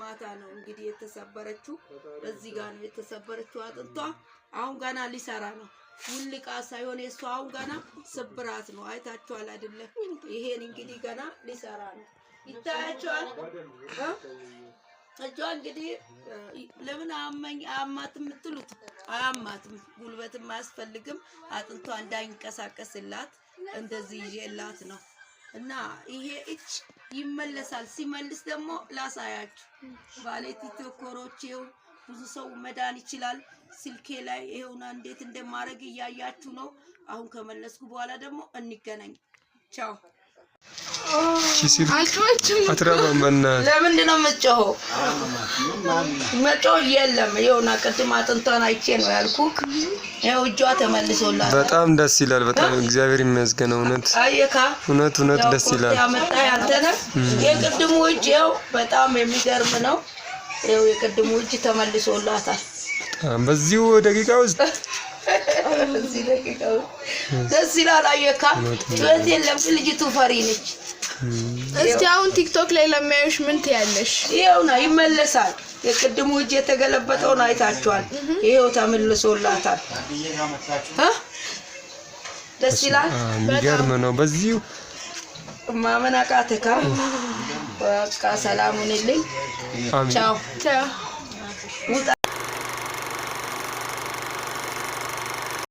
ማታ ነው እንግዲህ የተሰበረችው በዚህ ጋር ነው የተሰበረችው አጥንቷ አሁን ገና ሊሰራ ነው ውልቃ ሳይሆን የሷ አሁን ገና ስብራት ነው አይታችኋል አይደለ ይሄን እንግዲህ ገና ሊሰራ ነው ይታያችኋል እጇ እንግዲህ ለምን አማትም ምትሉት አማትም ጉልበትም አያስፈልግም አጥንቷ እንዳይንቀሳቀስላት እንደዚህ ይዤላት ነው እና ይሄ እጭ ይመለሳል ሲመልስ ደግሞ ላሳያችሁ ባለቲ ተኮሮቼው ብዙ ሰው መዳን ይችላል ስልኬ ላይ ይሄውና እንዴት እንደማረግ ያያችሁ ነው አሁን ከመለስኩ በኋላ ደግሞ እንገናኝ ቻው አትራባምና ለምን ነው መጮህ የለም ይኸውና ቅድም አጥንቷን አይቼ ነው ያልኩክ ይኸው እጇ ተመልሶላል በጣም ደስ ይላል በጣም እግዚአብሔር ይመስገን እውነት ደስ ይላል ያመጣ ያንተነ የቅድሙ እጅው በጣም የሚገርም ነው ይኸው የቅድሙ እጅ ተመልሶላታል በዚሁ ደቂቃ ውስጥ እዚህ ደቂቃ ደስ ይላል አየካ ወት የለም ልጅቱ ፈሪ ነች እስቲ አሁን ቲክቶክ ላይ ለማየሽ ምን ትያለሽ ይኸውና ይመለሳል የቅድሙ እጅ የተገለበጠውን አይታችኋል ይሄው ተመልሶላታል ደስ ይላል የሚገርም ነው በዚሁ ማመን አቃተካ በቃ ሰላሙን ልኝ ቻው